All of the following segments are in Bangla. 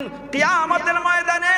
কিয়ামতের ময়দানে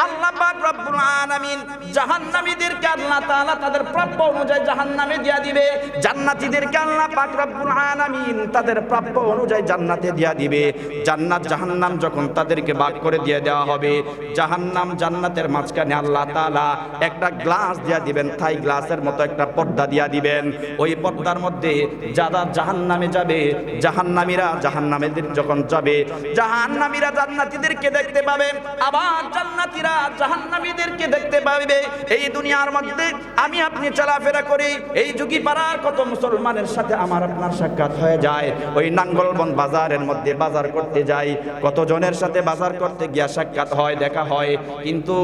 আল্লাহ পাক রব্বুল আলামিন জাহান্নামীদেরকে আল্লাহ তাআলা তাদের প্রাপ্য অনুযায়ী জাহান্নামে দিয়া দিবে, জান্নাতীদেরকে আল্লাহ পাক রব্বুল আলামিন তাদের প্রাপ্য অনুযায়ী জান্নাতে দিয়া দিবে। জান্নাত জাহান্নাম যখন তাদেরকে ভাগ করে দিয়ে দেওয়া হবে, জাহান্নাম জান্নাতের মাঝখানে আল্লাহ তাআলা একটা গ্লাস দিয়া দিবেন, থাই গ্লাসের মতো একটা পর্দা দিয়া দিবেন। ওই পর্দার মধ্যে যারা জাহান্নামে যাবে, জাহান্নামীরা জাহান্নামীদের যখন যাবে, জাহান্নামীরা জান্নাতীদেরকে দেখতে পাবে, আবার জান্নাতীরা জাহান্নামীদেরকে দেখতে পাবে। এই দুনিয়ার মধ্যে আমি আপনি চলাফেরা করি, এই যুগী পাড়ার কত মুসলমানের সাথে আমার আপনার সাক্ষাৎ হয়ে যায়। ওই নাঙ্গলবন বাজারের মধ্যে বাজার করতে যাই, কত জনের সাথে বাজার করতে গিয়া সাক্ষাৎ হয়, দেখা হয়। কিন্তু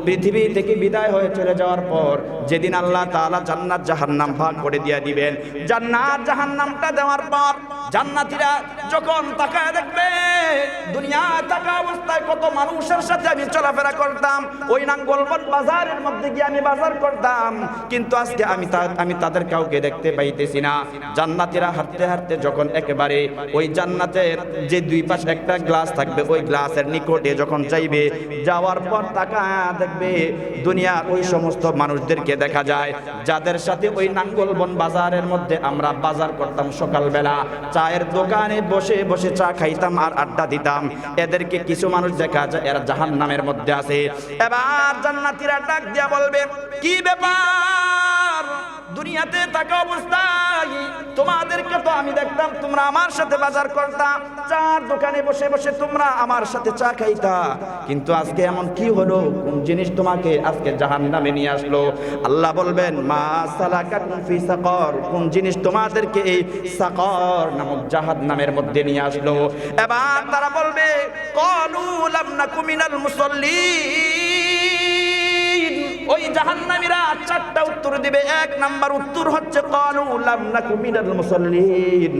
পৃথিবী থেকে বিদায় হয়ে চলে যাওয়ার পর যেদিন আল্লাহ তাআলা জান্নাত জাহান্নাম ভাগ করে দিয়ে দিবেন, জান্নাত জাহান্নামটা দেওয়ার পর জান্নাতীরা যখন তাকায় দেখবে দুনিয়ায় থাকা অবস্থায় কত মানুষের সাথে আমি চলাফেরা করতাম, ওই নাঙ্গলবন বাজারের মধ্যে গিয়ে আমি বাজার করতাম, কিন্তু আজকে আমি তাদের কাউকে দেখতে পাইতেছি না। জান্নাতীরা হাঁটতে হাঁটতে যখন একেবারে ওই জান্নাতের যে দুই পাশে একটা গ্লাস থাকবে, ওই গ্লাসের নিকটে যখন যাইবে, যাওয়ার পর তাকায় দেখবে দুনিয়ার ওই সমস্ত মানুষদেরকে দেখা যায় যাদের সাথে ওই নাঙ্গলবন বাজারের মধ্যে আমরা বাজার করতাম, সকালবেলা চায়ের দোকানে বসে বসে চা খাইতাম আর আড্ডা দিতাম। এদেরকে কিছু মানুষ দেখা যায় এরা জাহান্নামের মধ্যে আছে। এবার জান্নাতীরা ডাক দিয়া বলবে, কি ব্যাপার, দুনিয়াতে থাকা অবস্থায় তোমাদেরকে তো আমি দেখতাম তোমরা আমার সাথে বাজার করতাম, চার দোকানে বসে বসে তোমরা আমার সাথে চা খাইতা, কিন্তু আজকে এমন কি হলো, কোন জিনিস তোমাকে আজকে জাহান্নামে নিয়ে আসলো? আল্লাহ বলবেন, মা সালাকাকুম ফি সাকর, কোন জিনিস তোমাদেরকে এই সাকর নামক জাহান্নামের মধ্যে নিয়ে আসলো? এবার তারা বলবে, ক্বালু লাম নাকু মিনাল মুসাল্লিন। ওই জাহান্নামীরা চারটা উত্তর দিবে। এক নাম্বার উত্তর হচ্ছে ক্বালু লাম নাকু মিনাল মুসাল্লিন,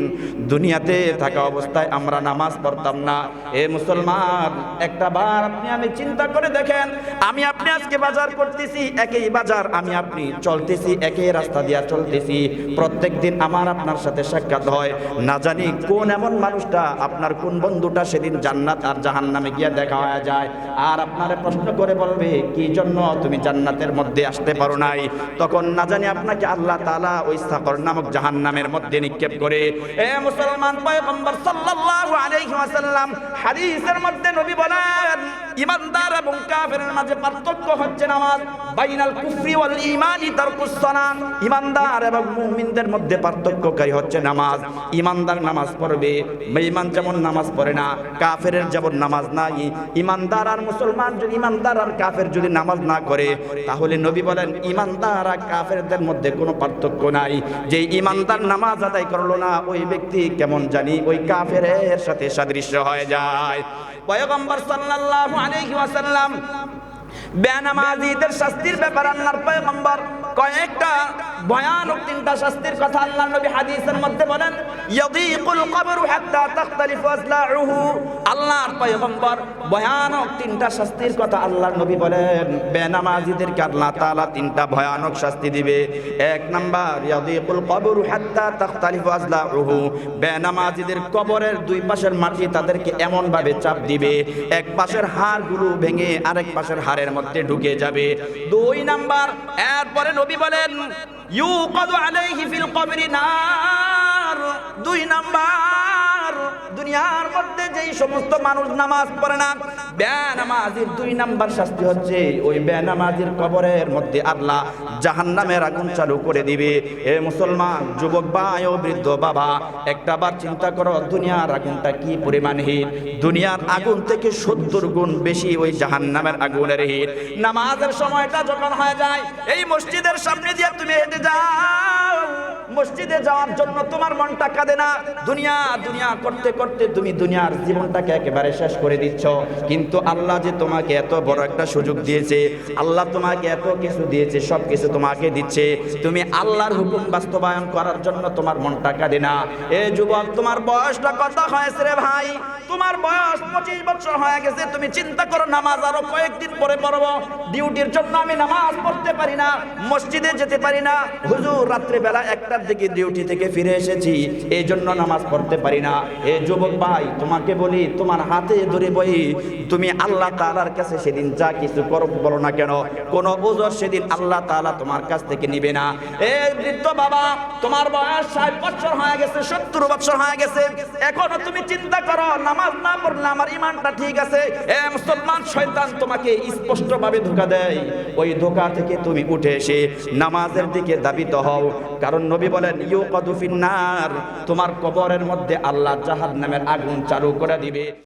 দুনিয়াতে থাকা অবস্থায় আমরা নামাজ পড়তাম না। এ মুসলমান, একটা বার আপনি আমি চিন্তা করে দেখেন, আমি আপনি আজকে বাজার করতেছি, একই বাজার, আমি আপনি চলতেছি, একই রাস্তা দিয়া চলতেছি, প্রত্যেকদিন আমার আপনার সাথে সাক্ষাৎ হয়, না জানি কোন এমন মানুষটা, আপনার কোন বন্ধুটা সেদিন জান্নাত আর জাহান্নামে গিয়া দেখা হয়ে যায়, আর আপনারে প্রশ্ন করে বলবে, কি জন্য তুমি জান্নাতের মধ্যে আসতে পারো নাই? তখন না জানি আপনাকে আল্লাহ তাআলা ওই সাকর নামক জাহান্নামের মধ্যে নিক্ষেপ করে। এ মুসলমান, পয়গম্বর সাল্লাল্লাহু আলাইহি ওয়াসাল্লাম হাদিসের মধ্যে নবী বলেন, ঈমানদার এবং কাফেরের মাঝে পার্থক্য হচ্ছে নামাজ। বাইনাল কুফরি ওয়াল ঈমানি তারকুস সালাত, ঈমানদার এবং মুমিনদের মধ্যে পার্থক্যকারী হচ্ছে নামাজ। ঈমানদার নামাজ পড়বে, বেঈমান যেমন নামাজ পড়ে না, কাফেরের যেমন নামাজ নাই। ঈমানদার আর মুসলমান যদি, ঈমানদার আর কাফের যদি নামাজ না করে, তাহলে নবী বলেন ঈমানদার আর কাফেরদের মধ্যে কোনো পার্থক্য নাই। যে ঈমানদার নামাজ আদায় করলো না, ওই ব্যক্তি কেমন জানি ওই কাফেরের সাথে সাদৃশ্য হয়ে যায়। পয়গম্বর সাল্লাল্লাহু আলাইহি ওয়াসাল্লাম বেনামাজীদের শাস্তির ব্যাপারে আল্লাহর পয়গম্বর কয়েকটা ভয়ানক তিনটা শাস্তির কথা আল্লাহর নবী হাদিসের মধ্যে বলেন, ইয়াযীকুল কবরু হাত্তা তাখতালিফু আসলাউহু। আল্লাহর পয়গম্বর ভয়ানক তিনটা শাস্তির কথা আল্লাহর নবী বলেন, বেনামাজীদেরকে আল্লাহ তাআলা তিনটা ভয়ানক শাস্তি দিবে। এক নাম্বার, ইয়াযীকুল কবরু হাত্তা তাখতালিফু আসলাউহু, বেনামাজীদের কবরের দুই পাশের মাটি তাদেরকে এমন ভাবে চাপ দিবে, এক পাশের হাড়গুলো ভেঙে আরেক পাশের হাড়ের মধ্যে ঢুকে যাবে। দুই নাম্বার, এরপরে নবী বলেন, ইউকাদু আলাইহি ফিল কবরি নার। দুই নাম্বার, দুনিয়ার মধ্যে যেই সমস্ত মানুষ নামাজ পড়ে না, বেনামাজির দুই নাম্বার শাস্তি হচ্ছে ওই বেনামাজির কবরের মধ্যে আল্লাহ জাহান্নামের আগুন চালু করে দিবে। এ মুসলমান যুবক ভাই ও বৃদ্ধ বাবা, একটা বার চিন্তা করো দুনিয়ার আগুনটা কি পরিমাণ হিট। দুনিয়ার আগুন থেকে 70 গুণ বেশি ওই জাহান্নামের আগুনের হিট। নামাজের সময়টা যখন হয়ে যায়, এই মসজিদের সামনে দিয়ে তুমি হেঁটে যাও, মসজিদে যাওয়ার জন্য তোমার মনটা কাঁদে না। দুনিয়া দুনিয়া করতে করতে তুমি দুনিয়ার জীবনটাকে একেবারে শেষ করে দিচ্ছ, কিন্তু আল্লাহ যে তোমাকে এত বড় একটা সুযোগ দিয়েছে, আল্লাহ তোমাকে এত কিছু দিয়েছে, সব কিছু তোমাকে দিচ্ছে, তুমি আল্লাহর হুকুম বাস্তবায়ন করার জন্য তোমার মনটা কাঁদে না। এ যুবক, তোমার বয়সটা কত হয়েছে রে ভাই? তোমার বয়স 25 বছর হয়ে গেছে। তুমি চিন্তা করো, নামাজ আরো কয়েকদিন পরে পড়বো, ডিউটির জন্য আমি নামাজ পড়তে পারি না, মসজিদে যেতে পারি না, হুজুর রাত্রে বেলা একটা 1টার দিকে ডিউটি থেকে ফিরে এসেছি, এই জন্য নামাজ পড়তে পারি না। এ যুবক ভাই, তোমাকে বলি, তোমার হাতে ধরে বই, তুমি আল্লাহ তাআলার কাছে সেদিন যা কিছু করো বলো না কেন, কোন ওজর সেদিন আল্লাহ তাআলা তোমার কাছ থেকে নিবে না। এ বৃদ্ধ বাবা, তোমার বয়স 60 বছর হয়ে গেছে, 70 বছর হয়ে গেছে, এখনো তুমি চিন্তা করো নামাজ না পড়লে আমার ঈমানটা ঠিক আছে। এ মুসলমান, শয়তান তোমাকে স্পষ্ট ভাবে ধোঁকা দেয়। ওই ধোঁকা থেকে তুমি উঠে এসে নামাজের দিকে ধাবিত হও, কারণ নবী বলেন ইউকাদু ফিন্নার, তোমার কবরের মধ্যে আল্লাহ জাহান্নামের আগুন চালু করে দিবে।